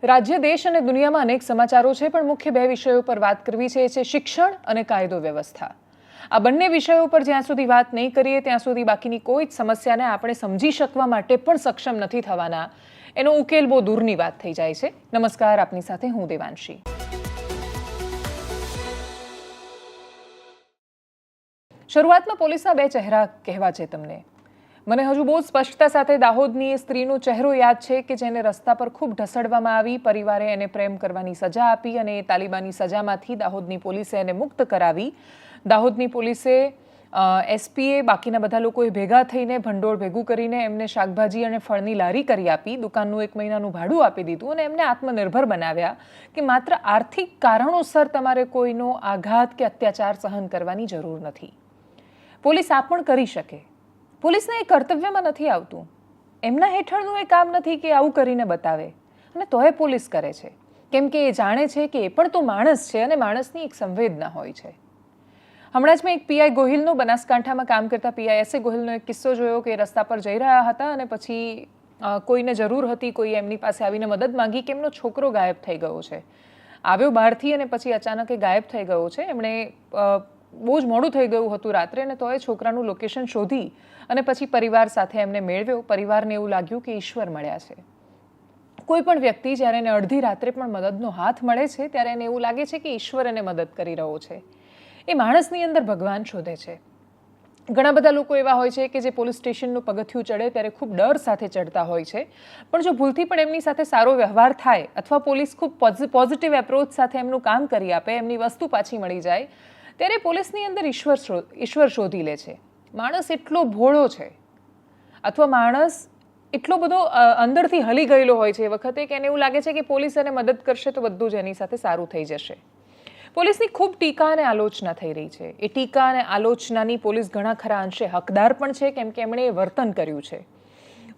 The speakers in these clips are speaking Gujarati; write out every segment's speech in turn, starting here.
રાજ્ય દેશ અને દુનિયામાં અનેક સમાચારો છે, પણ મુખ્ય બે વિષયો પર વાત કરવી છે, એ છે શિક્ષણ અને કાયદો વ્યવસ્થા. આ બંને વિષયો પર જ્યાં સુધી વાત નહીં કરીએ ત્યાં સુધી બાકીની કોઈ જ સમસ્યાને આપણે સમજી શકવા માટે પણ સક્ષમ નથી થવાના. એનો ઉકેલ બહુ દૂરની વાત થઈ જાય છે. નમસ્કાર, આપની સાથે હું દેવાંશી. શરૂઆતમાં પોલીસના બે ચહેરા કહેવા છે તમને. મને હજુ બહુ સ્પષ્ટતા સાથે દાહોદની એ સ્ત્રીનો ચહેરો યાદ છે કે જેને રસ્તા પર ખૂબ ઢસડવામાં આવી, પરિવારે એને પ્રેમ કરવાની સજા આપી અને એ તાલિબાની સજામાંથી દાહોદની પોલીસે એને મુક્ત કરાવી. દાહોદની પોલીસે એસપીએ બાકીના બધા લોકોએ ભેગા થઈને ભંડોળ ભેગું કરીને એમને શાકભાજી અને ફળની લારી કરી આપી, દુકાનનું 1 મહિનાનું ભાડું આપી દીધું અને એમને આત્મનિર્ભર બનાવ્યા કે માત્ર આર્થિક કારણોસર તમારે કોઈનો આઘાત કે અત્યાચાર સહન કરવાની જરૂર નથી. પોલીસ આ પણ કરી શકે. પોલીસને એ કર્તવ્યમાં નથી આવતું. એમના હેઠળનું એ કામ નથી કે આવું કરીને બતાવે, અને તોય પોલીસ કરે છે, કેમ કે એ જાણે છે કે એ પણ તો માણસ છે અને માણસની એક સંવેદના હોય છે. હમણાં જ મેં એક પીઆઈ ગોહિલનો, બનાસકાંઠામાં કામ કરતા પીઆઈ એસ એ ગોહિલનો એક કિસ્સો જોયો કે રસ્તા પર જઈ રહ્યા હતા અને પછી કોઈને જરૂર હતી, કોઈ એમની પાસે આવીને મદદ માંગી કે એમનો છોકરો ગાયબ થઈ ગયો છે. આવ્યો બહારથી અને પછી અચાનક એ ગાયબ થઈ ગયો છે. એમણે બહુ જ મોડું થઈ ગયું હતું રાત્રે, અને તોય છોકરાનું લોકેશન શોધી અને પછી પરિવાર સાથે એમને મેળવ્યો. પરિવારને એવું લાગ્યું કે ઈશ્વર મળ્યા છે. કોઈ પણ વ્યક્તિ જ્યારે એને અડધી રાત્રે પણ મદદનો હાથ મળે છે ત્યારે એને એવું લાગે છે કે ઈશ્વર એને મદદ કરી રહ્યો છે. એ માણસની અંદર ભગવાન શોધે છે. ઘણા બધા લોકો એવા હોય છે કે જે પોલીસ સ્ટેશનનું પગથિયું ચડે ત્યારે ખૂબ ડર સાથે ચડતા હોય છે, પણ જો ભૂલથી પણ એમની સાથે સારો વ્યવહાર થાય અથવા પોલીસ ખૂબ પોઝિટિવ એપ્રોચ સાથે એમનું કામ કરી આપે, એમની વસ્તુ પાછી મળી જાય, ત્યારે પોલીસની અંદર ઈશ્વર શોધી લે છે. માણસ એટલો ભોળો છે અથવા માણસ એટલો બધો અંદરથી હલી ગયેલો હોય છે એ વખતે કે એને એવું લાગે છે કે પોલીસ એને મદદ કરશે તો બધું જ એની સાથે સારું થઈ જશે. પોલીસની ખૂબ ટીકા અને આલોચના થઈ રહી છે. એ ટીકા અને આલોચનાની પોલીસ ઘણા ખરા અંશે હકદાર પણ છે, કેમ કે એમણે એ વર્તન કર્યું છે.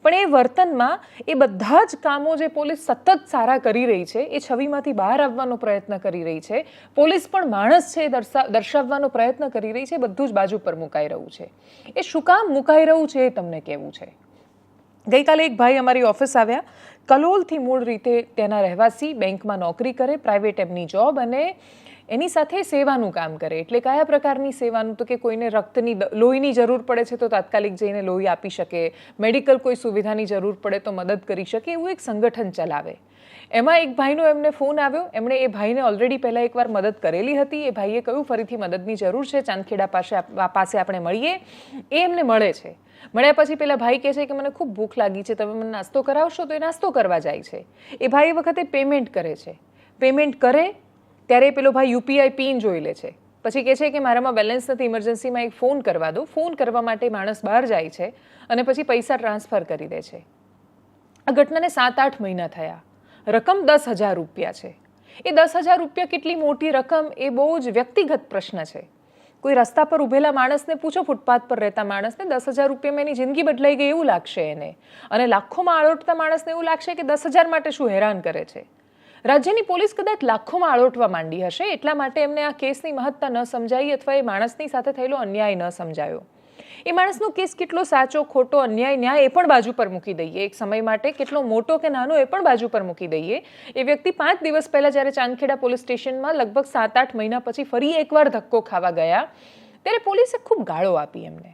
પણ એ વર્તનમાં એ બધા જ કામો જે પોલીસ સતત સારા કરી રહી છે એ છબીમાંથી બહાર આવવાનો પ્રયત્ન કરી રહી છે. પોલીસ પણ માણસ છે એ દર્શાવવાનો પ્રયત્ન કરી રહી છે. બધું જ બાજુ પર મુકાઈ રહ્યું છે. એ શું કામ મુકાઈ રહ્યું છે એ તમને કહેવું છે. ગઈકાલે એક ભાઈ અમારી ઓફિસ આવ્યા. કલોલથી મૂળ રીતે તેના રહેવાસી, બેંકમાં નોકરી કરે, પ્રાઇવેટ એમની જોબ, અને એની સાથે સેવાનું કામ કરે. એટલે કયા પ્રકારની સેવાનું? તો કે કોઈને લોહીની જરૂર પડે છે તો તાત્કાલિક જઈને લોહી આપી શકે, મેડિકલ કોઈ સુવિધાની જરૂર પડે તો મદદ કરી શકે, એવું એક સંગઠન ચલાવે. એમાં એક ભાઈનો એમને ફોન આવ્યો. એમણે એ ભાઈને ઓલરેડી પહેલાં એકવાર મદદ કરેલી હતી. એ ભાઈએ કહ્યું ફરીથી મદદની જરૂર છે, ચાંદખેડા પાસે આપણે મળીએ. એ એમને મળે છે. મળ્યા પછી પેલા ભાઈ કહે છે કે મને ખૂબ ભૂખ લાગી છે, તમે મને નાસ્તો કરાવશો? તો એ નાસ્તો કરવા જાય છે. એ ભાઈ એ વખતે પેમેન્ટ કરે છે. પેમેન્ટ કરે ત્યારે પેલો ભાઈ યુપીઆઈ પિન જોઈ લે છે. પછી કહે છે કે મારામાં બેલેન્સ નથી, ઇમરજન્સીમાં એક ફોન કરવા દો. ફોન કરવા માટે માણસ બહાર જાય છે અને પછી પૈસા ટ્રાન્સફર કરી દે છે. આ ઘટનાને 7-8 મહિના થયા. રકમ 10,000 રૂપિયા છે. એ 10,000 રૂપિયા કેટલી મોટી રકમ એ બહુ જ વ્યક્તિગત પ્રશ્ન છે. કોઈ રસ્તા પર ઊભેલા માણસને પૂછો, ફૂટપાથ પર રહેતા માણસને, 10,000 રૂપિયામાં એની જિંદગી બદલાઈ ગઈ એવું લાગશે એને. અને લાખોમાં આળોટતા માણસને એવું લાગશે કે 10,000 માટે શું હેરાન કરે છે. રાજ્યની પોલીસ કદાચ લાખોમાં આળોટવા માંડી હશે, એટલા માટે એમને આ કેસની મહત્તા ન સમજાઈ અથવા એ માણસની સાથે થયેલો અન્યાય ન સમજાયો. એ માણસનો કેસ કેટલો સાચો, ખોટો, અન્યાય, ન્યાય એ પણ બાજુ પર મૂકી દઈએ. એક સમય માટે કેટલો મોટો કે નાનો એ પણ બાજુ પર મૂકી દઈએ. એ વ્યક્તિ 5 દિવસ પહેલા જ્યારે ચાંદખેડા પોલીસ સ્ટેશનમાં લગભગ 7-8 મહિના પછી ફરી એકવાર ધક્કો ખાવા ગયા ત્યારે પોલીસે ખૂબ ગાળો આપી એમને.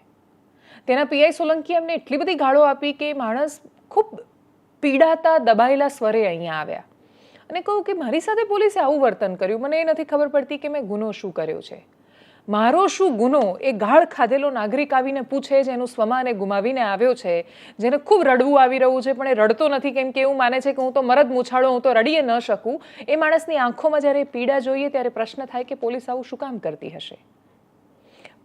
તેના પીઆઈ સોલંકી એમને એટલી બધી ગાળો આપી કે માણસ ખૂબ પીડાતા, દબાયેલા સ્વરે અહીંયા આવ્યા અને કહ્યું કે મારી સાથે પોલીસે આવું વર્તન કર્યું. મને એ નથી ખબર પડતી કે મેં ગુનો શું કર્યો છે. મારો શું ગુનો? એ ગાળ ખાધેલો નાગરિક આવીને પૂછે, જેનું સ્વમાને ગુમાવીને આવ્યો છે, જેને ખૂબ રડવું આવી રહ્યું છે પણ એ રડતો નથી કેમ કે એવું માને છે કે હું તો મરદ મૂછાળો, હું તો રડીએ ન શકું. એ માણસની આંખોમાં જ્યારે પીડા જોઈએ ત્યારે પ્રશ્ન થાય કે પોલીસ આવું શું કામ કરતી હશે.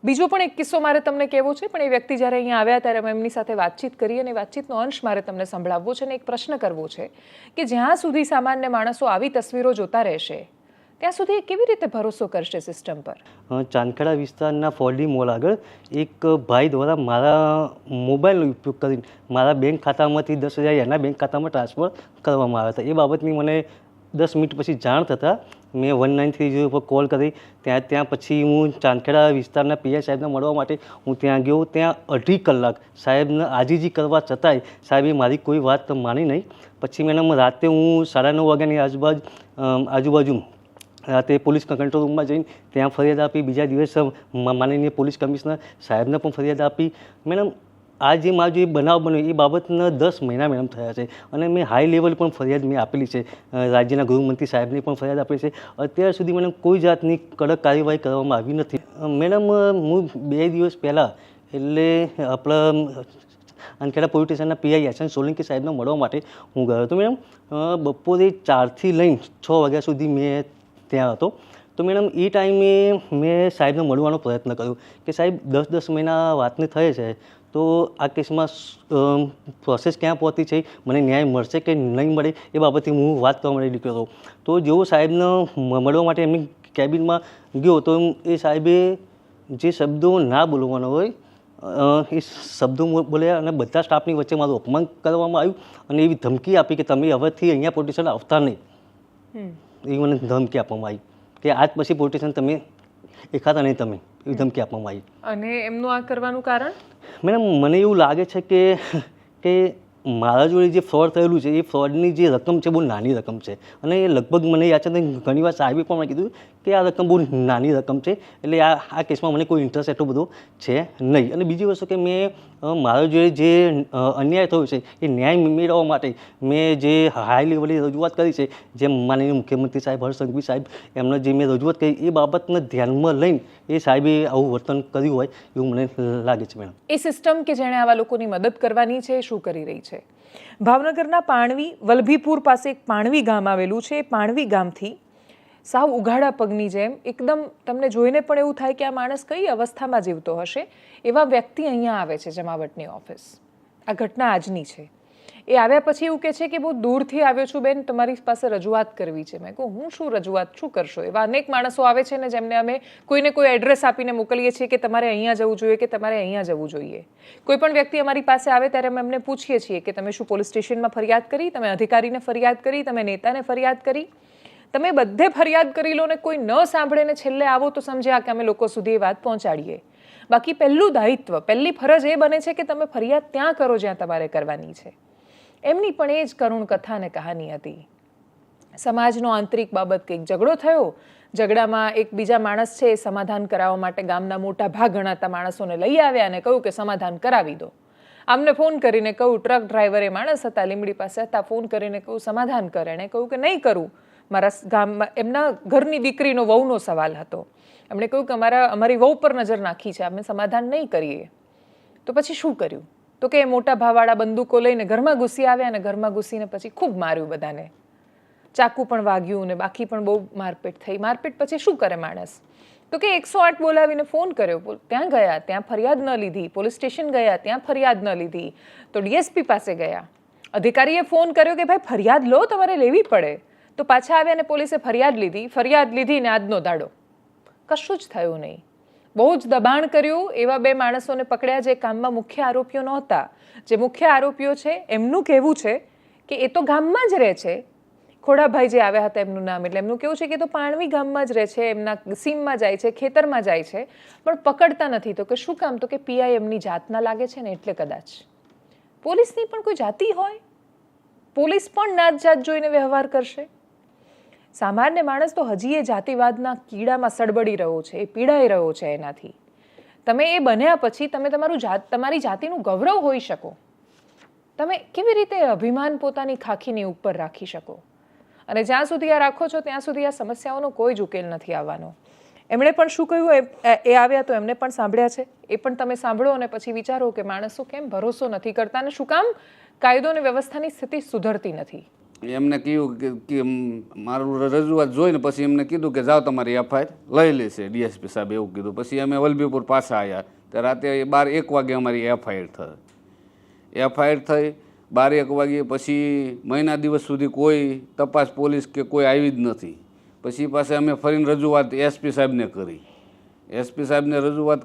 બીજો પણ એક કિસ્સો મારે તમને કહેવો છે, પણ એ વ્યક્તિ જ્યારે અહીંયા આવ્યા ત્યારે અમે એમની સાથે વાતચીત કરી અને વાતચીતનો અંશ મારે તમને સંભળાવવો છે અને એક પ્રશ્ન કરવો છે કે જ્યાં સુધી સામાન્ય માણસો આવી તસવીરો જોતા રહેશે ત્યાં સુધી કેવી રીતે ભરોસો કરશે સિસ્ટમ પર? ચાંદખેડા વિસ્તારના 4D મોલ આગળ એક ભાઈ દ્વારા મારા મોબાઈલનો ઉપયોગ કરીને મારા બેંક ખાતામાંથી 10,000 એના બેંક ખાતામાં ટ્રાન્સફર કરવામાં આવ્યા હતા. એ બાબતની મને 10 મિનિટ પછી જાણ થતાં મેં 1930 પર કોલ કરી. ત્યાં પછી હું ચાંદખેડા વિસ્તારના પીઆઈ સાહેબને મળવા માટે હું ત્યાં ગયો. ત્યાં 2.5 કલાક સાહેબને આજીજી કરવા છતાંય સાહેબે મારી કોઈ વાત માની નહીં. પછી મેડમ રાતે હું 9:30 વાગ્યાની આજુબાજુ રાતે પોલીસ કંટ્રોલ રૂમમાં જઈને ત્યાં ફરિયાદ આપી. બીજા દિવસે માનનીય પોલીસ કમિશનર સાહેબને પણ ફરિયાદ આપી. મેડમ આ જે મારો જે બનાવ બન્યો એ બાબતના 10 મહિના મેડમ થયા છે અને મેં હાઈ લેવલ પણ ફરિયાદ મેં આપેલી છે. રાજ્યના ગૃહમંત્રી સાહેબને પણ ફરિયાદ આપેલી છે. અત્યાર સુધી મેડમ કોઈ જાતની કડક કાર્યવાહી કરવામાં આવી નથી. મેડમ હું 2 દિવસ પહેલાં એટલે આપણા ચાંદખેડા પોલીસ સ્ટેશનના પીઆઈ એસએન સોલંકી સાહેબને મળવા માટે હું ગયો હતો. મેડમ બપોરે 4થી લઈને 6 વાગ્યા સુધી મેં ત્યાં હતો. તો મેડમ એ ટાઈમે મેં સાહેબને મળવાનો પ્રયત્ન કર્યો કે સાહેબ 10 મહિના વાતને થયે છે, તો આ કેસમાં પ્રોસેસ ક્યાં પહોંચી છે, મને ન્યાય મળશે કે નહીં મળે એ બાબતે હું વાત કરવા માટે નીકળ્યો હતો. તો જેવો સાહેબને મળવા માટે એમની કેબિનમાં ગયો તો એ સાહેબે જે શબ્દો ના બોલવાનો હોય એ શબ્દો બોલ્યા અને બધા સ્ટાફની વચ્ચે મારું અપમાન કરવામાં આવ્યું અને એવી ધમકી આપી કે તમે હવેથી અહીંયા પોલીસ સ્ટેશન આવતા નહીં. એવી મને ધમકી આપવામાં આવી કે આજ પછી પોલીસ સ્ટેશન તમે એકાતા નહીં, તમે એવી ધમકી આપવામાં આવી. અને એમનું આ કરવાનું કારણ? મેડમ મને એવું લાગે છે કે મારા જોડે જે ફ્રોડ થયેલું છે એ ફ્રોડની જે રકમ છે બહુ નાની રકમ છે અને એ લગભગ મને યાદ છે ઘણીવાર સાહેબે પણ મને કીધું કે આ રકમ બહુ નાની રકમ છે, એટલે આ કેસમાં મને કોઈ ઇન્ટરેસ્ટ એટલો બધો છે નહીં. અને બીજી વસ્તુ કે મેં મારા જોડે જે અન્યાય થયો છે એ ન્યાય મેળવવા માટે મેં જે હાઈ લેવલે રજૂઆત કરી છે, જેમ માનનીય મુખ્યમંત્રી સાહેબ હર્ષ સંઘવી સાહેબ એમને જે મેં રજૂઆત કરી એ બાબતને ધ્યાનમાં લઈને એ સાહેબે આવું વર્તન કર્યું હોય એવું મને લાગે છે. મેડમ એ સિસ્ટમ કે જેણે આવા લોકોની મદદ કરવાની છે શું કરી રહી છે? ભાવનગરના પાણવી વલભીપુર પાસે એક પાણવી ગામ આવેલું છે. પાણવી ગામથી સાવ ઉઘાડા પગની જેમ એકદમ તમને જોઈને પણ એવું થાય કે આ માણસ કઈ અવસ્થામાં જીવતો હશે એવા વ્યક્તિ અહીંયા આવે છે જમાવટની ઓફિસ. આ ઘટના આજની છે. એ આવ્યા પછી એવું કહે છે કે બહુ દૂરથી આવ્યો છું બેન, તમારી પાસે રજૂઆત કરવી છે. મેં કહું હું શું રજૂઆત, શું કરશો? એવા અનેક માણસો આવે છે ને જેમને અમે કોઈને કોઈ એડ્રેસ આપીને મોકલીએ છીએ કે તમારે અહીંયા જવું જોઈએ કે તમારે અહીંયા જવું જોઈએ. કોઈ પણ વ્યક્તિ અમારી પાસે આવે ત્યારે અમે એમને પૂછીએ છીએ કે તમે શું પોલીસ સ્ટેશનમાં ફરિયાદ કરી, તમે અધિકારીને ફરિયાદ કરી, તમે નેતાને ફરિયાદ કરી? તમે બધે ફરિયાદ કરી લો ને કોઈ ન સાંભળે ને છેલ્લે આવો તો સમજ્યા કે અમે લોકો સુધી એ વાત પહોંચાડીએ. બાકી પહેલું દાયિત્વ, પહેલી ફરજ એ બને છે કે તમે ફરિયાદ ત્યાં કરો જ્યાં તમારે કરવાની છે. એમની પણ એ જ કરુણ કથા અને કહાની હતી. સમાજનો આંતરિક બાબત કંઈક ઝઘડો થયો, ઝઘડામાં એક બીજા માણસ છે એ સમાધાન કરાવવા માટે ગામના મોટા ભાગ ગણાતા માણસોને લઈ આવ્યા અને કહ્યું કે સમાધાન કરાવી દો. આમને ફોન કરીને કહ્યું, ટ્રક ડ્રાઈવર એ માણસ હતા, લીમડી પાસે હતા, ફોન કરીને કહ્યું સમાધાન કરે. એણે કહ્યું કે નહીં કરું, મારા ગામમાં એમના ઘરની દીકરીનો વહુનો સવાલ હતો. એમણે કહ્યું કે અમારી વહુ પર નજર નાખી છે, અમે સમાધાન નહીં કરીએ. તો પછી શું કર્યું? તો કે મોટા ભાવવાળા બંદૂકો લઈને ઘરમાં ઘૂસી આવ્યા અને ઘરમાં ઘૂસીને પછી ખૂબ માર્યું બધાને. ચાકુ પણ વાગ્યું ને બાકી પણ બહુ મારપીટ થઈ. મારપીટ પછી શું કરે માણસ? તો કે 108 બોલાવીને ફોન કર્યો. ત્યાં ગયા, ત્યાં ફરિયાદ ન લીધી. પોલીસ સ્ટેશન ગયા, ત્યાં ફરિયાદ ન લીધી. તો ડીએસપી પાસે ગયા. અધિકારીએ ફોન કર્યો કે ભાઈ ફરિયાદ લો, તમારે લેવી પડે. તો પાછા આવ્યા અને પોલીસે ફરિયાદ લીધી ને આજનો દાડો કશું જ થયું નહીં. બહુ જ દબાણ કર્યું. એવા 2 માણસોને પકડ્યા જે કામમાં મુખ્ય આરોપીઓ નહોતા. જે મુખ્ય આરોપીઓ છે એમનું કહેવું છે કે એ તો ગામમાં જ રહે છે. ખોડાભાઈ જે આવ્યા હતા એમનું નામ, એટલે એમનું કેવું છે કે તો પાણવી ગામમાં જ રહે છે, એમના સીમમાં જાય છે, ખેતરમાં જાય છે, પણ પકડતા નથી. તો કે શું કામ? તો કે પીઆઈ એમની જાતના લાગે છે ને એટલે કદાચ. પોલીસની પણ કોઈ જાતિ હોય? પોલીસ પણ નાત જાત જોઈને વ્યવહાર કરશે? સામાન્ય માણસ તો હજી એ જાતિવાદના કીડામાં સડબડી રહ્યો છે, એ પીડાઈ રહ્યો છે એનાથી. તમે એ બન્યા પછી તમે તમારી જાતિનું ગૌરવ હોઈ શકો. તમે કેવી રીતે અભિમાન પોતાની ખાખીની ઉપર રાખી શકો? અને જ્યાં સુધી આ રાખો છો ત્યાં સુધી આ સમસ્યાઓનો કોઈ જ ઉકેલ નથી આવવાનો. એમણે પણ શું કહ્યું એ આવ્યા તો એમને પણ સાંભળ્યા છે. એ પણ તમે સાંભળો અને પછી વિચારો કે માણસો કેમ ભરોસો નથી કરતા અને શું કામ કાયદો અને વ્યવસ્થાની સ્થિતિ સુધરતી નથી. એમને કહ્યું કે મારું રજૂઆત જોઈને પછી એમને કીધું કે જાઓ તમારી એફઆઈઆર લઈ લેશે ડીએસપી સાહેબ, એવું કીધું. પછી અમે વલભીપુર પાછા આવ્યા તો રાતે 12-1 વાગે અમારી એફઆઈઆર થઈ 12-1 વાગે. પછી મહિના દિવસ સુધી કોઈ તપાસ પોલીસ કે કોઈ આવી જ નથી. પછી પાસે અમે ફરીને રજૂઆત એસપી સાહેબને કરી. એસપી સાહેબને રજૂઆત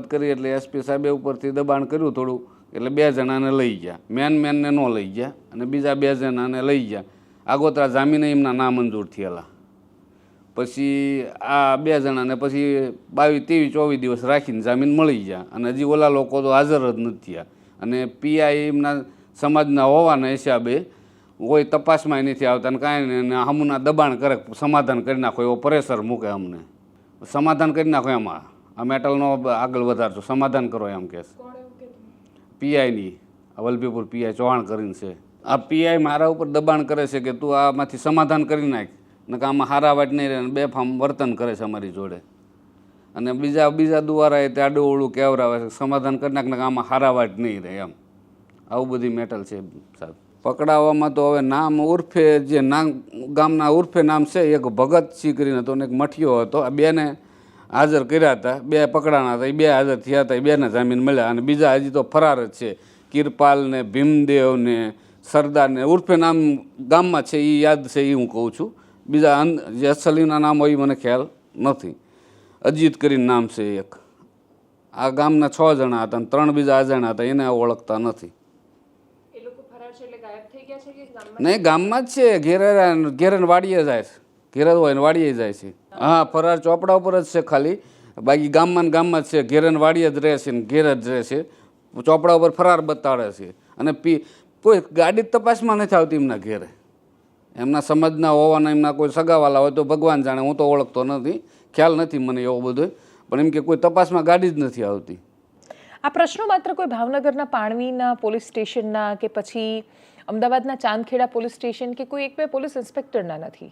કરી એટલે એસપી સાહેબે ઉપરથી દબાણ કર્યું થોડું, એટલે 2 જણાને લઈ ગયા. મેનને ન લઈ ગયા અને બીજા 2 જણાને લઈ ગયા. આગોતરા જામીન એમના નામંજૂર થયેલા. પછી આ 2 જણાને પછી 22-23-24 દિવસ રાખીને જામીન મળી ગયા અને હજી ઓલા લોકો તો હાજર જ નથી થયા. અને પીઆઈ એમના સમાજના હોવાના હિસાબે કોઈ તપાસમાં નથી આવતા અને કાંઈ નહીં, અને હમુના દબાણ કરે, સમાધાન કરી નાખો એવો પ્રેશર મૂકે અમને. સમાધાન કરી નાખો એમાં, આ મેટલનો આગળ વધારજો, સમાધાન કરો એમ કહે છે પીઆઈની. આ વલભીપુર પીઆઈ ચૌહાણ કરીને છે. આ પીઆઈ મારા ઉપર દબાણ કરે છે કે તું આમાંથી સમાધાન કરી નાખ, ને કે આમાં હારાવાટ નહીં રહે, બેફામ વર્તન કરે છે અમારી જોડે. અને બીજા દ્વારા તે આડું ઓળું કહેવરાવે છે સમાધાન કરી નાખ, ને આમાં હારાવાટ નહીં રહે એમ. આવું બધી મેટલ છે સાહેબ. પકડાવવામાં તો હવે નામ ઉર્ફે જે ગામના ઉર્ફે નામ છે, એક ભગતસિંહ કરીને હતો ને એક મઠિયો હતો. આ 2ને હાજર કર્યા હતા, 2 પકડાણા હતા, એ 2 હાજર થયા હતા, એ 2ને જામીન મળ્યા. અને બીજા હજી તો ફરાર જ છે. કિરપાલ ને ભીમદેવ ને સરદાર ને ઉર્ફે નામ ગામમાં છે એ યાદ છે, એ હું કહું છું. બીજા જે અસલીના નામ હોય મને ખ્યાલ નથી. અજીત કરીને નામ છે એક. આ ગામના 6 જણા હતા અને 3 બીજા અજાણ્યા હતા, એને ઓળખતા નથી. નહીં, ગામમાં જ છે. ઘેરે વાડીએ જાય છે, ઘેરે હોય ને વાડીએ જાય છે. હા, ફરાર ચોપડા ઉપર જ છે ખાલી, બાકી ગામમાં જ છે. ઘેરે વાડીએ જ રહે છે ને ઘેરે જ રહે છે. ચોપડા ઉપર ફરાર બતાડે છે. અને કોઈ ગાડી તપાસમાં નથી આવતી એમના ઘેરે. એમના સમાજના હોવાના એમના કોઈ સગાવાલા હોય તો ભગવાન જાણે, હું તો ઓળખતો નથી, ખ્યાલ નથી મને એવો બધો. પણ એમ કે કોઈ તપાસમાં ગાડી જ નથી આવતી. આ પ્રશ્નો માત્ર કોઈ ભાવનગરના પાણવીના પોલીસ સ્ટેશનના કે પછી અમદાવાદના ચાંદખેડા પોલીસ સ્ટેશન કે કોઈ 1-2 પોલીસ ઇન્સ્પેક્ટરના નથી.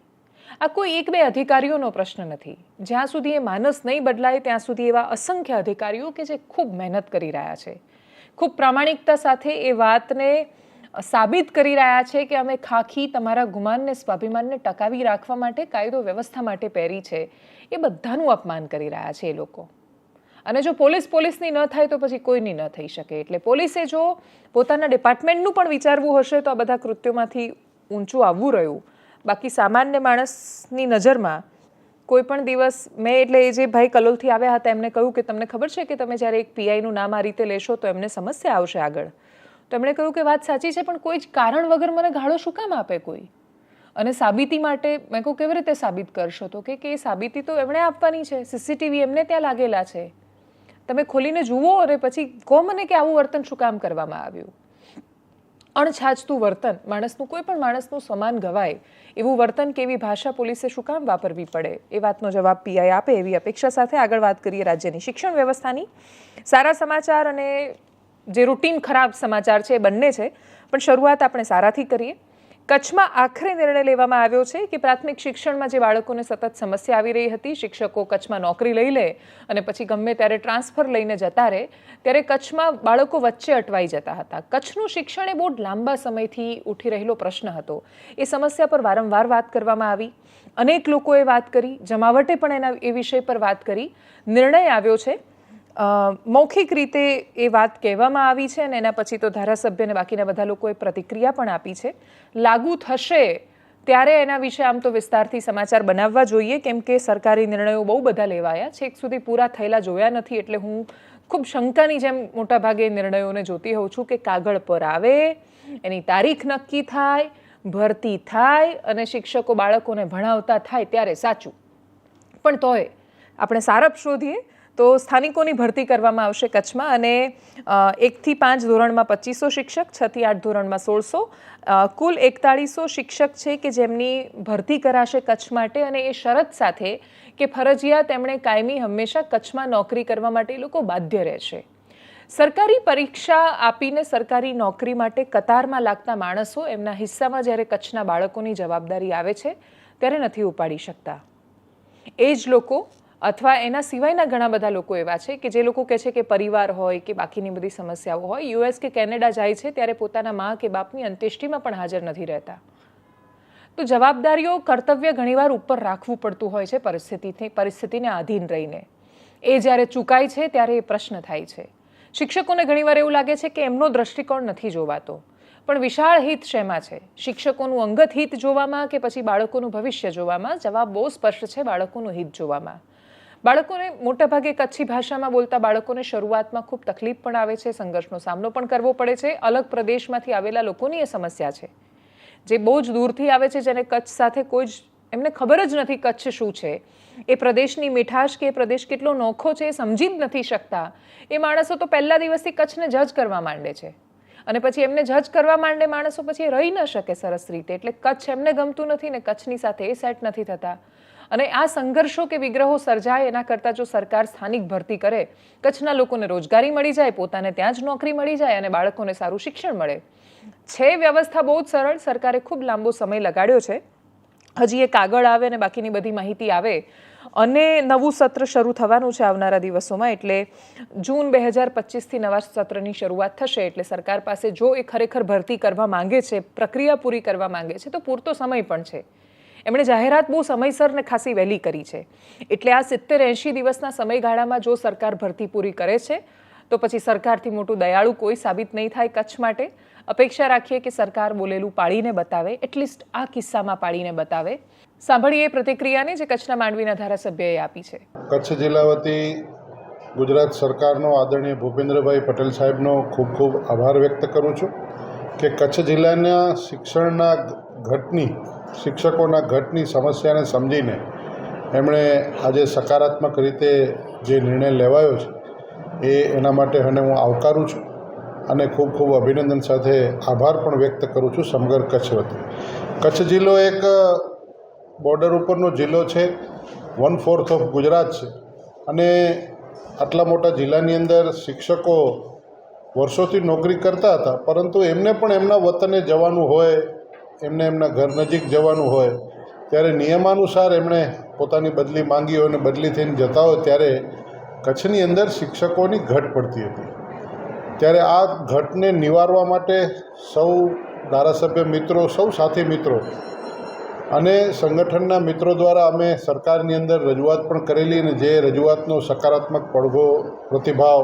આ કોઈ 1-2 અધિકારીઓનો પ્રશ્ન નથી. જ્યાં સુધી એ માનસ નહીં બદલાય ત્યાં સુધી એવા અસંખ્ય અધિકારીઓ કે જે ખૂબ મહેનત કરી રહ્યા છે, ખૂબ પ્રામાણિકતા સાથે એ વાતને સાબિત કરી રહ્યા છે કે અમે ખાખી તમારા ગુમાનને, સ્વાભિમાનને ટકાવી રાખવા માટે, કાયદો વ્યવસ્થા માટે પહેરી છે, એ બધાનું અપમાન કરી રહ્યા છે એ લોકો. અને જો પોલીસની ન થાય તો પછી કોઈની ન થઈ શકે. એટલે પોલીસે જો પોતાના ડિપાર્ટમેન્ટનું પણ વિચારવું હશે તો આ બધા કૃત્યોમાંથી ઊંચું આવવું રહ્યું. બાકી સામાન્ય માણસની નજરમાં કોઈ પણ દિવસ એટલે એ જે ભાઈ કલોલથી આવ્યા હતા એમને કહ્યું કે તમને ખબર છે કે તમે જ્યારે એક પીઆઈનું નામ આ રીતે લેશો તો એમને સમસ્યા આવશે આગળ. તો એમણે કહ્યું કે વાત સાચી છે, પણ કોઈ જ કારણ વગર મને ગાળો શું કામ આપે કોઈ? અને સાબિતી માટે મેં કહું કેવી રીતે સાબિત કરશો? તો કે એ સાબિતી તો એમણે આપવાની છે, સીસીટીવી એમને ત્યાં લાગેલા છે, તમે ખોલીને જુઓ અને પછી કહો મને કે આવું વર્તન શું કામ કરવામાં આવ્યું. અણછાજતું વર્તન, માણસનું, કોઈ પણ માણસનું સમાન ગવાય એવું વર્તન, કેવી ભાષા પોલીસે શું કામ વાપરવી પડે, એ વાતનો જવાબ પીઆઈ આપે એવી અપેક્ષા સાથે આગળ વાત કરીએ રાજ્યની શિક્ષણ વ્યવસ્થાની. સારા સમાચાર અને જે રૂટીન ખરાબ સમાચાર છે એ બંને છે, પણ શરૂઆત આપણે સારાથી કરીએ. કચ્છમાં આખરે નિર્ણય લેવામાં આવ્યો છે કે પ્રાથમિક શિક્ષણમાં જે બાળકોને સતત સમસ્યા આવી રહી હતી, શિક્ષકો કચ્છમાં નોકરી લઈ લે અને પછી ગમે ત્યારે ટ્રાન્સફર લઈને જતા રહે, ત્યારે કચ્છમાં બાળકો વચ્ચે અટવાઈ જતા હતા. કચ્છનું શિક્ષણ એ બહુ લાંબા સમયથી ઉઠી રહેલો પ્રશ્ન હતો. એ સમસ્યા પર વારંવાર વાત કરવામાં આવી, અનેક લોકોએ વાત કરી, જમાવટે પણ એ વિષય પર વાત કરી. નિર્ણય આવ્યો છે, મૌખિક રીતે એ વાત કહેવામાં આવી છે અને એના પછી તો ધારાસભ્ય અને બાકીના બધા લોકોએ પ્રતિક્રિયા પણ આપી છે. લાગુ થશે ત્યારે એના વિશે આમ તો વિસ્તારથી સમાચાર બનાવવા જોઈએ, કેમ કે સરકારી નિર્ણયો બહુ બધા લેવાયા, છેક સુધી પૂરા થયેલા જોયા નથી. એટલે હું ખૂબ શંકાની જેમ મોટાભાગે નિર્ણયોને જોતી હોઉં છું કે કાગળ પર આવે, એની તારીખ નક્કી થાય, ભરતી થાય અને શિક્ષકો બાળકોને ભણાવતા થાય ત્યારે સાચું. પણ તોય આપણે સારપ શોધીએ તો સ્થાનિકોની ભરતી કરવામાં આવશે કચ્છમાં, અને 1 થી 5 ધોરણમાં 2500 શિક્ષક, 6 થી 8 ધોરણમાં 1600, કુલ 4100 શિક્ષક છે કે જેમની ભરતી કરાશે કચ્છ માટે. અને એ શરત સાથે કે ફરજિયાત એમણે કાયમી હંમેશા કચ્છમાં નોકરી કરવા માટે એ લોકો બાધ્ય રહેશે. સરકારી પરીક્ષા આપીને સરકારી નોકરી માટે કતારમાં લાગતા માણસો એમના હિસ્સામાં જ્યારે કચ્છના બાળકોની જવાબદારી આવે છે ત્યારે નથી ઉપાડી શકતા. એ જ લોકો અથવા એના સિવાયના ઘણા બધા લોકો એવા છે કે જે લોકો કહે છે કે પરિવાર હોય કે બાકીની બધી સમસ્યાઓ હોય, યુએસ કે કેનેડા જાય છે ત્યારે પોતાના મા કે બાપની અંત્યેષ્ટિમાં પણ હાજર નથી રહેતા. તો જવાબદારીઓ, કર્તવ્ય ઘણીવાર ઉપર રાખવું પડતું હોય છે પરિસ્થિતિને આધીન રહીને. એ જ્યારે ચૂકાય છે ત્યારે એ પ્રશ્ન થાય છે. શિક્ષકોને ઘણીવાર એવું લાગે છે કે એમનો દ્રષ્ટિકોણ નથી જોવાતો, પણ વિશાળ હિત શેમાં છે? શિક્ષકોનું અંગત હિત જોવામાં કે પછી બાળકોનું ભવિષ્ય જોવામાં? જવાબ બહુ સ્પષ્ટ છે, બાળકોનું હિત જોવામાં. બાળકોને મોટાભાગે કચ્છી ભાષામાં બોલતા બાળકોને શરૂઆતમાં ખૂબ તકલીફ પણ આવે છે, સંઘર્ષનો સામનો પણ કરવો પડે છે. અલગ પ્રદેશમાંથી આવેલા લોકોની એ સમસ્યા છે. જે બહુ જ દૂરથી આવે છે, જેને કચ્છ સાથે કોઈ જ એમને ખબર જ નથી કચ્છ શું છે, એ પ્રદેશની મીઠાશ કે એ પ્રદેશ કેટલો નોખો છે એ સમજી જ નથી શકતા, એ માણસો તો પહેલા દિવસથી કચ્છને જજ કરવા માંડે છે. અને પછી એમને જજ કરવા માંડે માણસો, પછી એ રહી ન શકે સરસ રીતે. એટલે કચ્છ એમને ગમતું નથી ને કચ્છની સાથે એ સેટ નથી થતા. અને આ સંઘર્ષો કે વિગ્રહો સર્જાય એના કરતાં જો સરકાર સ્થાનિક ભરતી કરે, કચ્છના લોકોને રોજગારી મળી જાય, પોતાને ત્યાં જ નોકરી મળી જાય અને બાળકોને સારું શિક્ષણ મળે. છે વ્યવસ્થા બહુ જ સરળ. સરકારે ખૂબ લાંબો સમય લગાડ્યો છે. હજી એ કાગળ આવે અને બાકીની બધી માહિતી આવે અને નવું સત્ર શરૂ થવાનું છે આવનારા દિવસોમાં. એટલે જૂન 2025થી નવા સત્રની શરૂઆત થશે. એટલે સરકાર પાસે જો એ ખરેખર ભરતી કરવા માંગે છે, પ્રક્રિયા પૂરી કરવા માંગે છે, તો પૂરતો સમય પણ છે. એમણે જાહેરાત બહુ સમયસર ને ખાસી વહેલી કરી છે. એટલે આ 70-80 દિવસના સમયગાળામાં જો સરકાર ભરતી પૂરી કરે છે તો પછી સરકારથી મોટું દયાળુ કોઈ સાબિત નહીં થાય કચ્છ માટે. અપેક્ષા રાખીએ કે સરકાર બોલેલું પાળીને બતાવે, એટલીસ્ટ આ કિસ્સામાં પાળીને બતાવે. સાંભળીએ પ્રતિક્રિયાને જે કચ્છના માંડવીના ધારાસભ્યએ આપી છે. કચ્છ જિલ્લા વતી ગુજરાત સરકારનો આદરણીય ભૂપેન્દ્રભાઈ પટેલ સાહેબનો ખૂબ ખૂબ આભાર વ્યક્ત કરું છું કે કચ્છ જિલ્લાના શિક્ષણના ઘટની, શિક્ષકોના ઘટની સમસ્યાને સમજીને એમણે આજે સકારાત્મક રીતે જે નિર્ણય લેવાયો છે એના માટે હું આવકારું છું અને ખૂબ ખૂબ અભિનંદન સાથે આભાર પણ વ્યક્ત કરું છું સમગ્ર કચ્છ વતી. કચ્છ જિલ્લો એક બોર્ડર ઉપરનો જિલ્લો છે, 1/4 ઓફ ગુજરાત છે અને આટલા મોટા જિલ્લાની અંદર શિક્ષકો વર્ષોથી નોકરી કરતા હતા, પરંતુ એમને પણ એમના વતને જવાનું હોય, એમને એમના ઘર નજીક જવાનું હોય ત્યારે નિયમાનુસાર એમણે પોતાની બદલી માંગી હોય અને બદલી થઈને જતા હોય ત્યારે કચ્છની અંદર શિક્ષકોની ઘટ પડતી હતી. ત્યારે આ ઘટને નિવારવા માટે સૌ ધારાસભ્ય મિત્રો, સૌ સાથી મિત્રો અને સંગઠનના મિત્રો દ્વારા અમે સરકારની અંદર રજૂઆત પણ કરેલી અને જે રજૂઆતનો સકારાત્મક પડઘો પ્રતિભાવ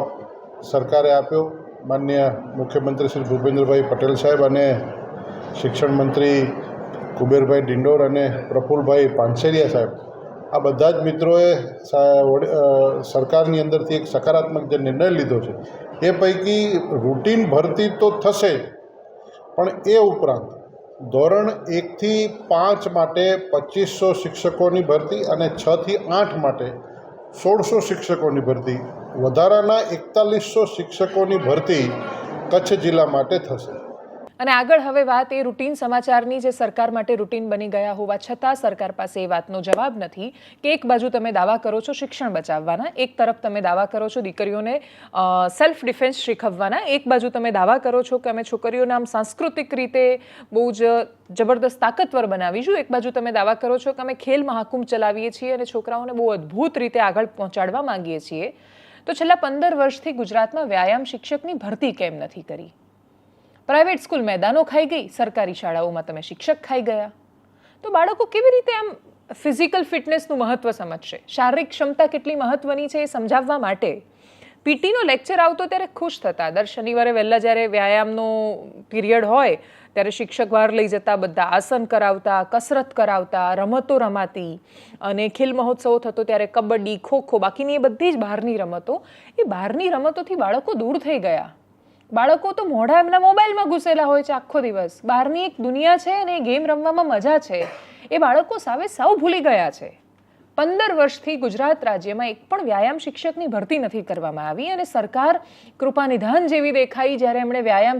સરકારે આપ્યો. માનનીય મુખ્યમંત્રી શ્રી ભૂપેન્દ્રભાઈ પટેલ સાહેબ અને શિક્ષણ મંત્રી કુબેરભાઈ ડિંડોર અને પ્રફુલભાઈ પાનસેરિયા સાહેબ, આ બધા જ મિત્રોએ સરકારની અંદરથી એક સકારાત્મક જે નિર્ણય લીધો છે એ પૈકી રૂટીન ભરતી તો થશે, પણ એ ઉપરાંત ધોરણ 1થી 5 માટે 2500 શિક્ષકોની ભરતી અને 6 થી 8 માટે 1600 શિક્ષકોની ભરતી, વધારાના 4100 શિક્ષકોની ભરતી કચ્છ જિલ્લા માટે થશે. અને આગળ હવે વાત એ રૂટીન સમાચારની, જે સરકાર માટે રૂટીન બની ગયા હોવા છતાં સરકાર પાસે એ વાતનો જવાબ નથી કે એક બાજુ તમે દાવા કરો છો શિક્ષણ બચાવવાના, એક તરફ તમે દાવા કરો છો દીકરીઓને સેલ્ફ ડિફેન્સ શીખવવાના, એક બાજુ તમે દાવા કરો છો કે અમે છોકરીઓને આમ સાંસ્કૃતિક રીતે બહુ જ જબરદસ્ત તાકતવર બનાવીશું, એક બાજુ તમે દાવા કરો છો કે અમે ખેલ મહાકુંભ ચલાવીએ છીએ અને છોકરાઓને બહુ અદ્ભુત રીતે આગળ પહોંચાડવા માંગીએ છીએ. તો છેલ્લા 15 વર્ષથી ગુજરાતમાં વ્યાયામ શિક્ષકની ભરતી કેમ નથી કરી? પ્રાઇવેટ સ્કૂલ મેદાનો ખાઈ ગઈ, સરકારી શાળાઓમાં તમે શિક્ષક ખાઈ ગયા. તો બાળકો કેવી રીતે આમ ફિઝિકલ ફિટનેસનું મહત્ત્વ સમજશે, શારીરિક ક્ષમતા કેટલી મહત્ત્વની છે એ સમજાવવા માટે પીટીનો લેક્ચર આવતો ત્યારે ખુશ થતા. દર શનિવારે વહેલા જ્યારે વ્યાયામનો પીરિયડ હોય ત્યારે શિક્ષક બહાર લઈ જતા, બધા આસન કરાવતા, કસરત કરાવતા, રમતો રમાતી અને ખેલ મહોત્સવ થતો ત્યારે કબડ્ડી, ખોખો, બાકીની એ બધી જ બહારની રમતો, એ બહારની રમતોથી બાળકો દૂર થઈ ગયા. બાળકો તો મોઢા એમના મોબાઈલમાં ઘૂસેલા હોય છે આખો દિવસ. બહારની એક દુનિયા છે અને એ ગેમ રમવામાં મજા છે એ બાળકો સાવ ભૂલી ગયા છે. 15 વર્ષથી ગુજરાત રાજ્યમાં એક પણ વ્યાયામ શિક્ષકની ભરતી નથી કરવામાં આવી અને સરકાર કૃપાનિધાન જેવી દેખાઈ જ્યારે એમણે વ્યાયામ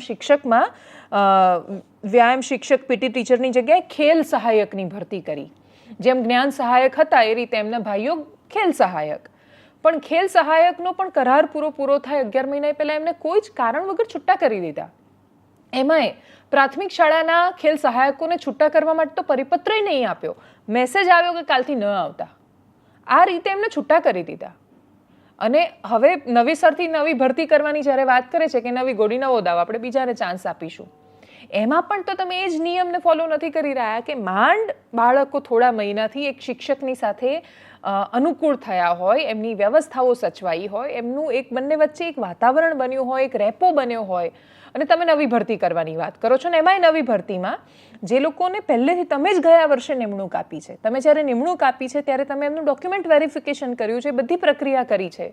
શિક્ષક પીટી ટીચરની જગ્યાએ ખેલ સહાયકની ભરતી કરી. જેમ જ્ઞાન સહાયક હતા એ રીતે એમના ભાઈઓ ખેલ સહાયક. પણ ખેલ સહાયકનો પણ કરાર પૂરો થાય 11 મહિના પહેલાં એમને કોઈ જ કારણ વગર છૂટા કરી દીધા. એમાંય પ્રાથમિક શાળાના ખેલ સહાયકોને છૂટા કરવા માટે તો પરિપત્ર નહીં આપ્યો, મેસેજ આવ્યો કે કાલથી ન આવતા. આ રીતે એમને છૂટા કરી દીધા. અને હવે નવેસરથી નવી ભરતી કરવાની જ્યારે વાત કરે છે કે નવી ગોળી નવો દાવ, આપણે બીજાને ચાન્સ આપીશું, એમાં પણ તો તમે એ જ નિયમને ફોલો નથી કરી રહ્યા કે માંડ બાળકો થોડા મહિનાથી એક શિક્ષકની સાથે અનુકૂળ થયા હોય, એમની વ્યવસ્થાઓ સચવાઈ હોય, એમનું બંને વચ્ચે એક વાતાવરણ બન્યું હોય, એક રેપો બન્યો હોય, અને તમે નવી ભરતી કરવાની વાત કરો છો. ને એમાંય નવી ભરતીમાં જે લોકોને પહેલેથી તમે જ ગયા વર્ષે નિમણૂક આપી છે, તમે જ્યારે નિમણૂક આપી છે ત્યારે તમે એમનું ડોક્યુમેન્ટ વેરિફિકેશન કર્યું છે, બધી પ્રક્રિયા કરી છે,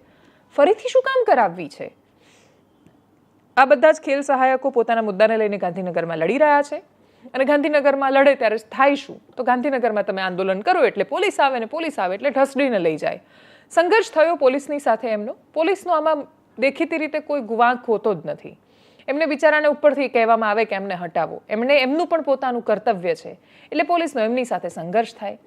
ફરીથી શું કામ કરાવવી છે? આ બધા જ ખેલ સહાયકો પોતાના મુદ્દાને લઈને ગાંધીનગરમાં લડી રહ્યા છે. અને ગાંધીનગરમાં લડે ત્યારે થાય શું? તો ગાંધીનગરમાં તમે આંદોલન કરો એટલે પોલીસ આવે ને પોલીસ આવે એટલે ઢસડીને લઈ જાય. સંઘર્ષ થયો પોલીસની સાથે એમનો. પોલીસનો આમાં દેખીતી રીતે કોઈ ગુવાંક હોતો જ નથી. એમને બિચારાને ઉપરથી કહેવામાં આવે કે એમને હટાવો. એમનું પણ પોતાનું કર્તવ્ય છે એટલે પોલીસનો એમની સાથે સંઘર્ષ થાય.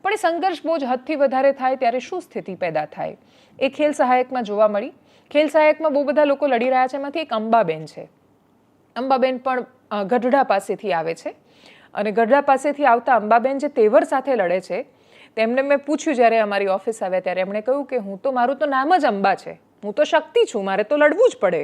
પણ એ સંઘર્ષ બહુ જ હદથી વધારે થાય ત્યારે શું સ્થિતિ પેદા થાય એ ખેલ સહાયકમાં જોવા મળી. ખેલ સહાયકમાં બહુ બધા લોકો લડી રહ્યા છે. એમાંથી એક અંબાબેન છે. અંબાબેન પણ ગઢડા પાસેથી આવે છે અને ગઢડા પાસેથી આવતા અંબાબેન જે તેવર સાથે લડે છે તેમને મેં પૂછ્યું જ્યારે અમારી ઓફિસ આવ્યા ત્યારે એમણે કહ્યું કે મારું તો નામ જ અંબા છે, હું તો શક્તિ છું, મારે તો લડવું જ પડે.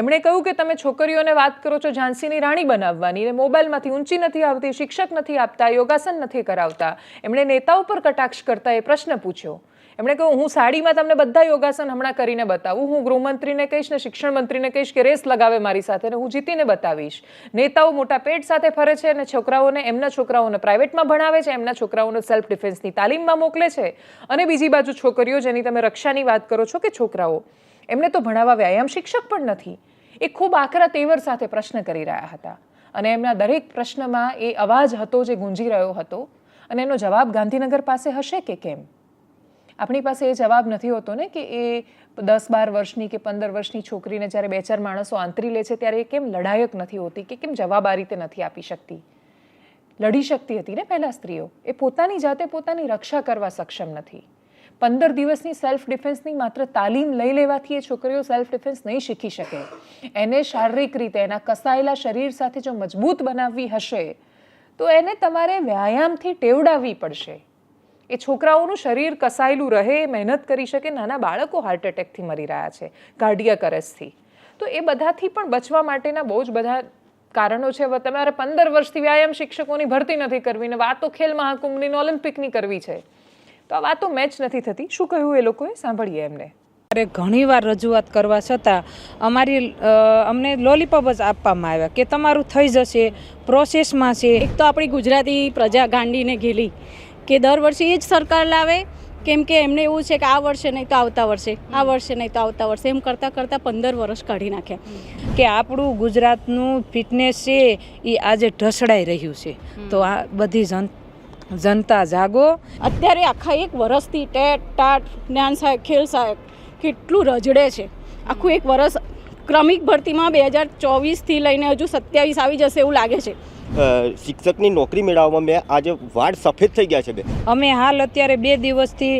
એમણે કહ્યું કે તમે છોકરીઓને વાત કરો છો ઝાંસીની રાણી બનાવવાની ને મોબાઈલમાંથી ઊંચી નથી આવતી, શિક્ષક નથી આપતા, યોગાસન નથી કરાવતા. એમણે નેતાઓ પર કટાક્ષ કરતા એ પ્રશ્ન પૂછ્યો. એમણે કહ્યું હું સાડીમાં તમને બધા યોગાસન હમણાં કરીને બતાવું, હું ગૃહમંત્રીને કહીશ ને શિક્ષણ મંત્રીને કહીશ કે રેસ લગાવે મારી સાથે ને હું જીતીને બતાવીશ. નેતાઓ મોટા પેટ સાથે ફરે છે અને એમના છોકરાઓને પ્રાઇવેટમાં ભણાવે છે, એમના છોકરાઓને સેલ્ફ ડિફેન્સની તાલીમમાં મોકલે છે. અને બીજી બાજુ છોકરીઓ જેની તમે રક્ષાની વાત કરો છો કે છોકરાઓ, એમને તો ભણાવવા વ્યાયામ શિક્ષક પણ નથી. એ ખૂબ આકરા તેવર સાથે પ્રશ્ન કરી રહ્યા હતા અને એમના દરેક પ્રશ્નમાં એ અવાજ હતો જે ગુંજી રહ્યો હતો અને એનો જવાબ ગાંધીનગર પાસે હશે કે કેમ? આપણી પાસે એ જવાબ નથી હોતો ને કે એ 10-12 વર્ષની કે 15 વર્ષની છોકરીને જ્યારે 2-4 માણસો આંતરી લે છે ત્યારે એ કેમ લડાયક નથી હોતી કે કેમ જવાબ આ રીતે નથી આપી શકતી? લડી શકતી હતી ને પહેલાં સ્ત્રીઓ. એ પોતાની જાતે પોતાની રક્ષા કરવા સક્ષમ નથી. 15 દિવસની સેલ્ફ ડિફેન્સની માત્ર તાલીમ લઈ લેવાથી એ છોકરીઓ સેલ્ફ ડિફેન્સ નહીં શીખી શકે. એને શારીરિક રીતે એના કસાયેલા શરીર સાથે જો મજબૂત બનાવવી હશે તો એને તમારે વ્યાયામથી ટેવડાવવી પડશે. એ છોકરાઓનું શરીર કસાયેલું રહે, મહેનત કરી શકે. નાના બાળકો હાર્ટ એટેકથી મરી રહ્યા છે, કાર્ડિયક અરેસ્ટથી. તો એ બધાથી પણ બચવા માટેના બહુ જ બધા કારણો છે. તમારે 15 વર્ષથી વ્યાયામ શિક્ષકોની ભરતી નથી કરવી ને વાતો ખેલ મહાકુંભની ઓલિમ્પિકની કરવી છે. તો આ વાતો મેચ નથી થતી. શું કહ્યું એ લોકોએ, સાંભળીએ એમને. ઘણીવાર રજૂઆત કરવા છતાં અમને લોલીપોપ જ આપવામાં આવ્યા કે તમારું થઈ જશે, પ્રોસેસમાં છે. એક તો આપણી ગુજરાતી પ્રજા ગાંડીને ગયેલી કે દર વર્ષે એ જ સરકાર લાવે, કેમ કે એમને એવું છે કે આ વર્ષે નહીં તો આવતા વર્ષે, આ વર્ષે નહીં તો આવતા વર્ષે, એમ કરતાં 15 વર્ષ કાઢી નાખ્યા. કે આપણું ગુજરાતનું ફિટનેસ છે એ આજે ઢસડાઈ રહ્યું છે. તો આ બધી જનતા જાગો. અત્યારે આખા 1 વર્ષથી ટેટ ટાટ જ્ઞાન સહાયક ખેલ સહાયક કેટલું રજડે છે. આખું 1 વર્ષ ક્રમિક ભરતીમાં 2024થી લઈને હજુ 27 આવી જશે એવું લાગે છે. શિક્ષકની નોકરી મેળવવામાં મેં આજે વાળ સફેદ થઈ ગયા છે. અમે હાલ અત્યારે 2 દિવસથી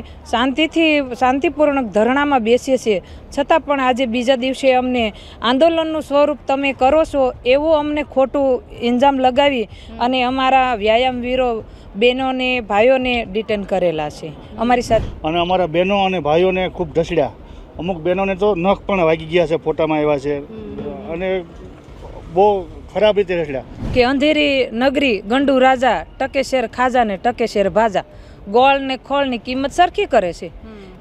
શાંતિપૂર્ણક ધરણામાં બેસીએ છીએ, છતાં પણ આજે બીજા દિવસે અમને આંદોલનનું સ્વરૂપ તમે કરો છો એવું અમને ખોટું ઇન્જામ લગાવી અને અમારા વ્યાયામવીરો બહેનોને ભાઈઓને ડિટેન કરેલા છે અમારી સાથે. અને અમારા બહેનો અને ભાઈઓને ખૂબ ઢસડ્યા. અમુક બહેનોને તો નખ પણ વાગી ગયા છે, ફોટામાં આવ્યા છે. અને બહુ ખરાબ રીતે ઢસડ્યા. કે અંધેરી નગરી ગંડુ રાજા, ટકે શેર ખાજા ને ટકે શેર ભાજા, ગોળ ને ખોળની કિંમત સરખી કરે છે.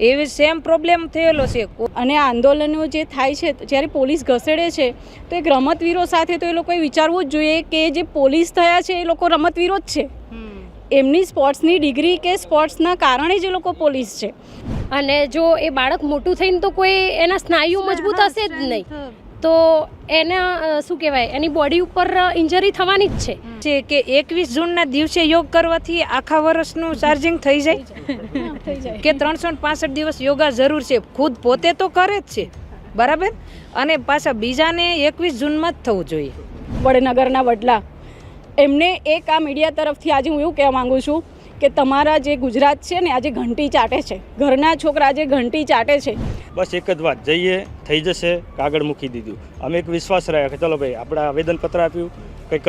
એવી સેમ પ્રોબ્લેમ થયેલો છે. અને આ આંદોલનો જે થાય છે જ્યારે પોલીસ ઘસેડે છે તો એક રમતવીરો સાથે તો એ લોકોએ વિચારવું જ જોઈએ કે જે પોલીસ થયા છે એ લોકો રમતવીરો જ છે. એમની સ્પોર્ટ્સની ડિગ્રી કે સ્પોર્ટ્સના કારણે જે લોકો પોલીસ છે. અને જો એ બાળક મોટું થઈને તો કોઈ એના સ્નાયુ મજબૂત હશે જ નહીં, તો એના શું કહેવાય, એની બોડી ઉપર ઇન્જરી થવાની જ છે. કે 21 જૂનના દિવસે યોગ કરવાથી આખા વર્ષનું ચાર્જિંગ થઈ જાય કે 365 દિવસ યોગા જરૂર છે. ખુદ પોતે તો કરે જ છે, બરાબર, અને પાછા બીજાને 21 જૂનમાં જ થવું જોઈએ. વડનગરના વડલા એમને એક આ મીડિયા તરફથી આજે હું એવું કહેવા માગું છું કે તમારા જે ગુજરાત છે ને આજે ઘંટી ચાટે છે, ઘરના છોકરા આજે ઘંટી ચાટે છે. બસ એક જ વાત, જઈએ થઈ જશે, કાગળ મૂકી દીધું. અમે એક વિશ્વાસ રહ્યા કે ચલો ભાઈ આપણે આવેદનપત્ર આપ્યું, કંઈ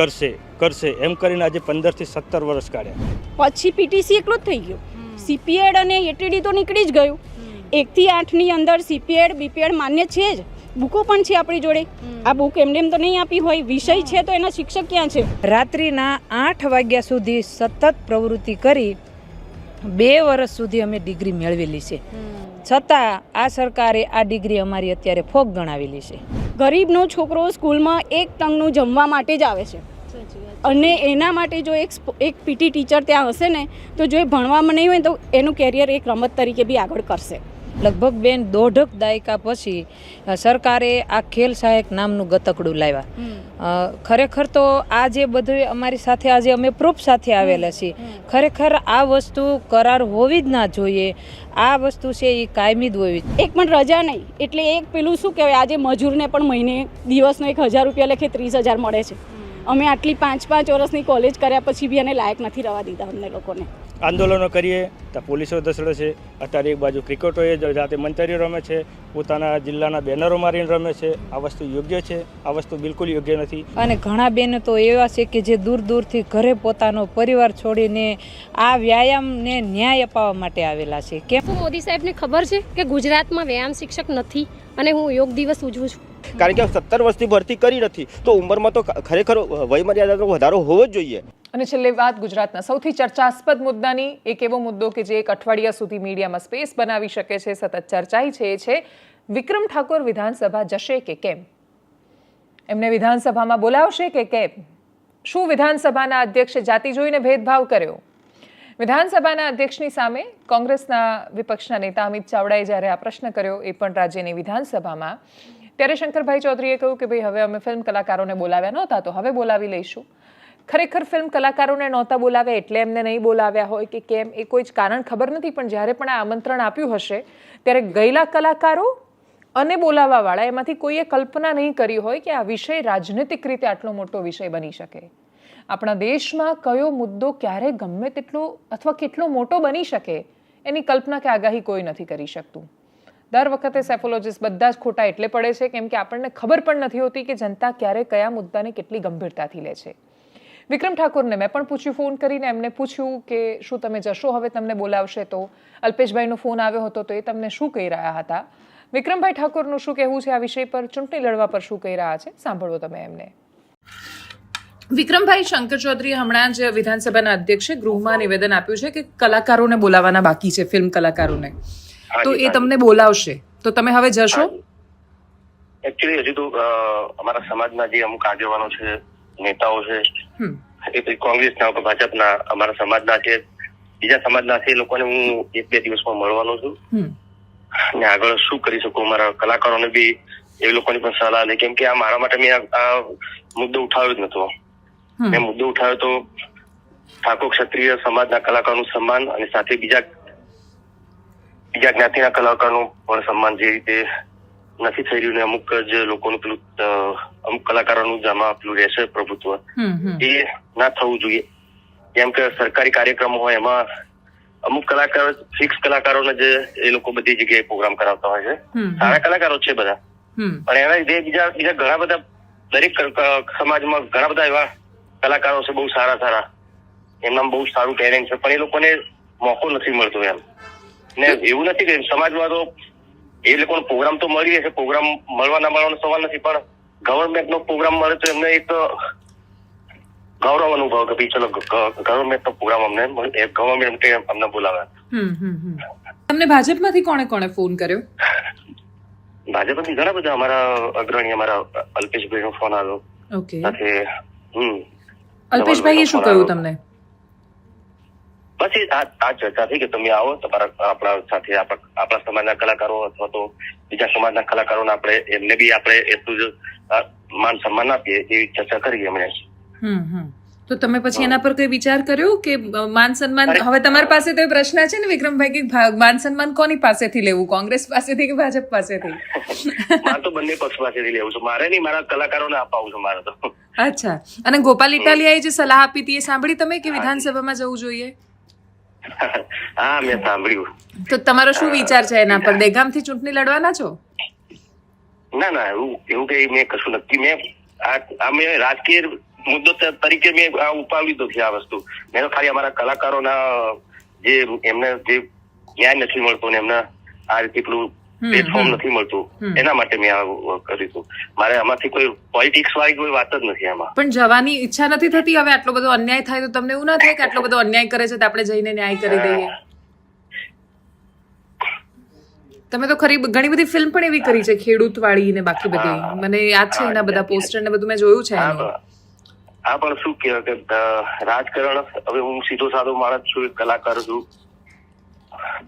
કરશે એમ કરીને આજે 15 થી 17 વર્ષ કાઢ્યા. પછી પીટીસી એકલો જ થઈ ગયો. સીપીએડ અને એટીડી તો નીકળી જ ગયું. 1 થી 8ની અંદર સીપીએડ બીપીએડ માન્ય છે જ. બુકો પણ છે આપણી જોડે. આ બુક એમને એમ તો નહીં આપી હોય, વિષય છે તો એના શિક્ષક ક્યાં છે? રાત્રિના 8 વાગ્યા સુધી સતત પ્રવૃત્તિ કરી 2 વર્ષ સુધી અમે ડિગ્રી મેળવેલી છે. છતાં આ સરકારે આ ડિગ્રી અમારી અત્યારે ફોક ગણાવેલી છે. ગરીબનો છોકરો સ્કૂલમાં 1 ટંકનું જમવા માટે જ આવે છે અને એના માટે જો એક પીટી ટીચર ત્યાં હશે ને તો જો એ ભણવામાં નહીં હોય તો એનું કેરિયર એક રમત તરીકે બી આગળ કરશે. લગભગ બેન 1.5 દાયકા પછી સરકારે આ ખેલ સહાયક નામનું ગતકડું લાવ્યા. ખરેખર તો આ જે બધું અમારી સાથે આજે અમે પ્રૂફ સાથે આવેલા છીએ, ખરેખર આ વસ્તુ કરાર હોવી જ ના જોઈએ. આ વસ્તુ છે એ કાયમી જ હોવી. એક પણ રજા નહીં, એટલે એક પેલું શું કહેવાય, આજે મજૂરને પણ મહિને દિવસનો 1,000 રૂપિયા લેખે 30,000 મળે છે. અમે આટલી 5 વર્ષની કોલેજ કર્યા પછી બી એને લાયક નથી રહેવા દીધા અમને લોકોને. આંદોલનો કરીએ તો પોલીસો દસડે છે. અત્યારે એક બાજુ ક્રિકેટોએ જાતે મંતરીઓ રમે છે, પોતાના જિલ્લાના બેનરો મારીને રમે છે. આ વસ્તુ યોગ્ય છે? આ વસ્તુ બિલકુલ યોગ્ય નથી. અને ઘણા બહેનો તો એવા છે કે જે દૂર દૂરથી ઘરે પોતાનો પરિવાર છોડીને આ વ્યાયામને ન્યાય અપાવવા માટે આવેલા છે. કેમ? મોદી સાહેબને ખબર છે કે ગુજરાતમાં વ્યાયામ શિક્ષક નથી અને હું યોગ દિવસ ઉજવું છું. કારણ કે 17 વર્ષથી ભરતી કરી નથી, તો ઉંમરમાં તો ખરેખર વયમર્યાદાનો વધારો હોવો જ જોઈએ. અને છેલ્લે વાત ગુજરાતના સૌથી ચર્ચાસ્પદ મુદ્દાની. એક એવો મુદ્દો કે જે એક અઠવાડિયા સુધી મીડિયામાં સ્પેસ બનાવી શકે છે, સતત ચર્ચાઈ છે, એ છે વિક્રમ ઠાકોર વિધાનસભા જશે કે કેમ? એમને વિધાનસભામાં બોલાવશે કે કેમ? શું વિધાનસભાના અધ્યક્ષે જાતિ જોઈને ભેદભાવ કર્યો? વિધાનસભાના અધ્યક્ષની સામે કોંગ્રેસના વિપક્ષના નેતા અમિત ચાવડાએ જ્યારે આ પ્રશ્ન કર્યો, એ પણ રાજ્યની વિધાનસભામાં, ત્યારે શંકરભાઈ ચૌધરીએ કહ્યું કે ભાઈ હવે અમે ફિલ્મ કલાકારોને બોલાવ્યા નહોતા તો હવે બોલાવી લઈશું. ખરેખર ફિલ્મ કલાકારોને નહોતા બોલાવ્યા એટલે એમને નહીં બોલાવ્યા હોય કે કેમ, એ કોઈ જ કારણ ખબર નથી. પણ જ્યારે પણ આ આમંત્રણ આપ્યું હશે ત્યારે ગયેલા કલાકારો અને બોલાવવાવાળા એમાંથી કોઈએ કલ્પના નહીં કરી હોય કે આ વિષય રાજનૈતિક રીતે આટલો મોટો વિષય બની શકે. આપણા દેશમાં કયો મુદ્દો ક્યારે ગમે તેટલો અથવા કેટલો મોટો બની શકે એની કલ્પના કે આગાહી કોઈ નથી કરી શકતું. દર વખતે સેફોલોજીસ્ટ બધા જ ખોટા એટલે પડે છે કેમ કે આપણને ખબર પણ નથી હોતી કે જનતા ક્યારે કયા મુદ્દાને કેટલી ગંભીરતાથી લે છે. વિક્રમ ઠાકોરને મેં પણ પૂછ્યું, ફોન કરીને એમને પૂછ્યું કે શું તમે જશો, હવે તમને બોલાવશે તો? અલ્પેશભાઈનો ફોન આવ્યો હતો તો એ તમને શું કહી રહ્યા હતા? વિક્રમભાઈ ઠાકોરનું શું કહેવું છે આ વિષય પર, ચૂંટણી લડવા પર શું કહી રહ્યા છે, સાંભળવો તમે એમને. વિક્રમભાઈ, શંકર ચૌધરીએ હમણાં જ વિધાનસભાના અધ્યક્ષે ગૃહમાં નિવેદન આપ્યું છે કે કલાકારોને બોલાવવાના બાકી છે, ફિલ્મ કલાકારોને, તો એ તમને બોલાવશે, તો તમે હવે જશો? એકચ્યુઅલી હજુ તો અમારા સમાજના જે અમુક આગેવાનો છે, નેતાઓ છે, એ કોંગ્રેસના, ભાજપના, અમારા સમાજના છે, બીજા સમાજના છે, એ લોકોને હું 1-2 દિવસમાં મળવાનો છું અને આગળ શું કરી શકું મારા કલાકારોને બી એ લોકોની પણ સલાહ લે. કેમ કે આ મારા માટે મેં આ મુદ્દો ઉઠાવ્યો જ નતો. મેં મુદ્દો ઉઠાવ્યો તો ઠાકોર ક્ષત્રિય સમાજના કલાકારોનું સન્માન અને સાથે બીજા જ્ઞાતિના કલાકારોનું પણ સન્માન જે રીતે નથી થઈ રહ્યું ને અમુક જ લોકોનું પેલું અમુક કલાકારોનું જામાં પેલું રહેશે પ્રભુત્વ, એ ના થવું જોઈએ. જેમ કે સરકારી કાર્યક્રમો હોય એમાં અમુક કલાકારો, ફિક્સ કલાકારોને જે એ લોકો બધી જગ્યાએ પ્રોગ્રામ કરાવતા હોય છે, સારા કલાકારો છે બધા, પણ એના લીધે બીજા ઘણા બધા દરેક સમાજમાં ઘણા બધા એવા કલાકારો છે બહુ સારા, એમના બહુ સારું ટેલેન્ટ છે, પણ એ લોકોને મોકો નથી મળતો એમ. ને એવું નથી કે સમાજમાં તો એ લોકોનો પ્રોગ્રામ તો મળી રહેશે, પ્રોગ્રામ મળવા ના મળવાનો સવાલ નથી, પણ ગવર્મેન્ટનો પ્રોગ્રામ મળે તો એમને એક ગૌરવ અનુભવ કે ભાઈ ચલો ગવર્મેન્ટનો પ્રોગ્રામ ગવર્મેન્ટ અમને બોલાવ્યા. તમને ભાજપમાંથી કોણે ફોન કર્યો? ભાજપમાંથી ઘણા બધા અમારા અગ્રણી, અમારા અલ્પેશભાઈનો ફોન આવ્યો. ઓકે. સાથે અલ્પેશભાઈએ શું કહ્યું તમને? પછી આ ચર્ચા થઈ કે તમે આવો તમારા આપણા સાથે આપણા સમાજના કલાકારો અથવા તો બીજા સમાજના કલાકારોને આપણે એમને બી આપણે એટલું જ માન સન્માન આપીએ એવી ચર્ચા કરી એમણે. તો તમે પછી એના પર કઈ વિચાર કર્યો કે માન સન્માન? હવે તમારી પાસે તો પ્રશ્ન છે ને વિક્રમભાઈ કે માન સન્માન કોની પાસેથી લેવું, કોંગ્રેસ પાસેથી કે ભાજપ પાસેથી? મારે તો બંને પક્ષ પાસેથી લેવું છું. મારે નહીં, મારા કલાકારોને અપાવું છું મારે તો. અચ્છા. અને ગોપાલ ઇટાલિયાએ જે સલાહ આપી હતી એ સાંભળી તમે કે વિધાનસભામાં જવું જોઈએ? હા, મેં સાંભળ્યું. તો તમારો શું વિચાર છે એના પર? દહેગામથી ચૂંટણી લડવાના છો? ના, એવું કઈ મેં કશું નક્કી. મેં રાજકીય મુદ્દો તરીકે મેં ઉપાડી લીધો છે આ વસ્તુ. મેં તો ખાલી અમારા કલાકારોના જે એમને જે ન્યાય નથી મળતો ને એમને આ રીતે પેલું પ્લેટફોર્મ નથી મળતું એના માટે મેં આ કર્યું હતું. મારે આમાંથી કોઈ પોલિટિક્સ વાળી કોઈ વાત જ નથી આમાં. પણ જવાની ઈચ્છા નથી થતી? હવે આટલો બધો અન્યાય થાય તો તમને એવું ના થાય કે આટલો બધો અન્યાય કરે છે તો આપણે જઈને ન્યાય કરી દઈએ? તમે તો ઘણી બધી ફિલ્મ પણ એવી કરી છે, ખેડૂત વાળી ને બાકી બધી, મને યાદ છે એના બધા પોસ્ટર ને બધું મેં જોયું છે. આ પણ શું કહેવાય કે રાજકારણ, હવે હું સીધો સાધો માણસ છું, કલાકાર છું,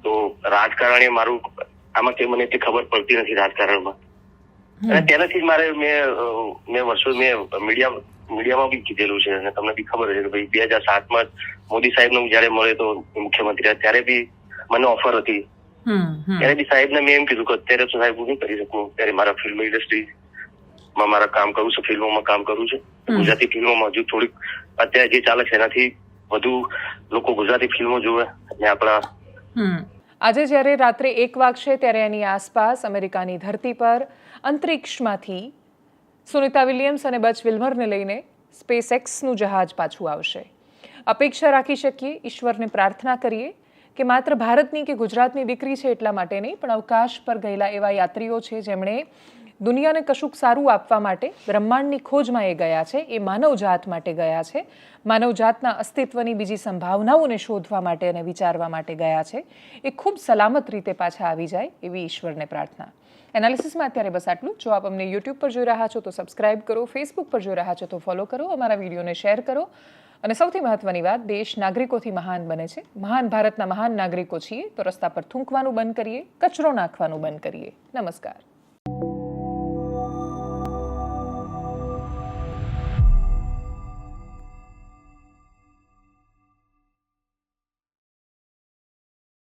તો રાજકારણ એ મારું આમાં કે મને એટલી ખબર પડતી નથી રાજકારણમાં. અને તેનાથી જ મેં વર્ષો મીડિયામાં બી કીધેલું છે અને તમને બી ખબર છે કે ભાઈ 2007માં મોદી સાહેબને જયારે મળ્યો તો મુખ્યમંત્રી ત્યારે બી મને ઓફર હતી. ત્યારે બી સાહેબને મેં એમ કીધું કે અત્યારે તો સાહેબ હું નહીં કરી શકું, ત્યારે મારા ફિલ્મ ઇન્ડસ્ટ્રીમાં મારા કામ કરું છું, ફિલ્મોમાં કામ કરું છું. ગુજરાતી ફિલ્મોમાં હજુ થોડીક અત્યારે જે ચાલે છે એનાથી વધુ લોકો ગુજરાતી ફિલ્મો જોવે અને આપણા. આજે જ્યારે રાત્રે 1 વાગશે ત્યારે એની આસપાસ અમેરિકાની ધરતી પર અંતરિક્ષમાંથી સુનિતા વિલિયમ્સ અને બચ વિલ્મરને લઈને સ્પેસ એક્સનું જહાજ પાછું આવશે. અપેક્ષા રાખી શકીએ, ઈશ્વરને પ્રાર્થના કરીએ કે માત્ર ભારતની કે ગુજરાતની દીકરી છે એટલા માટે નહીં, પણ અવકાશ પર ગયેલા એવા યાત્રીઓ છે જેમણે દુનિયાને કશુંક સારું આપવા માટે બ્રહ્માંડની ખોજમાં એ ગયા છે, એ માનવજાત માટે ગયા છે, માનવજાતના અસ્તિત્વની બીજી સંભાવનાઓને શોધવા માટે અને વિચારવા માટે ગયા છે. એ ખૂબ સલામત રીતે પાછા આવી જાય એવી ઈશ્વરને પ્રાર્થના. એનાલિસિસમાં અત્યારે બસ આટલું. જો આપ અમને યુટ્યુબ પર જોઈ રહ્યા છો તો સબસ્ક્રાઇબ કરો, ફેસબુક પર જોઈ રહ્યા છો તો ફોલો કરો, અમારા વિડીયોને શેર કરો અને સૌથી મહત્વની વાત, દેશ નાગરિકોથી મહાન બને છે. મહાન ભારતના મહાન નાગરિકો છીએ તો રસ્તા પર થૂંકવાનું બંધ કરીએ, કચરો નાખવાનું બંધ કરીએ. નમસ્કાર.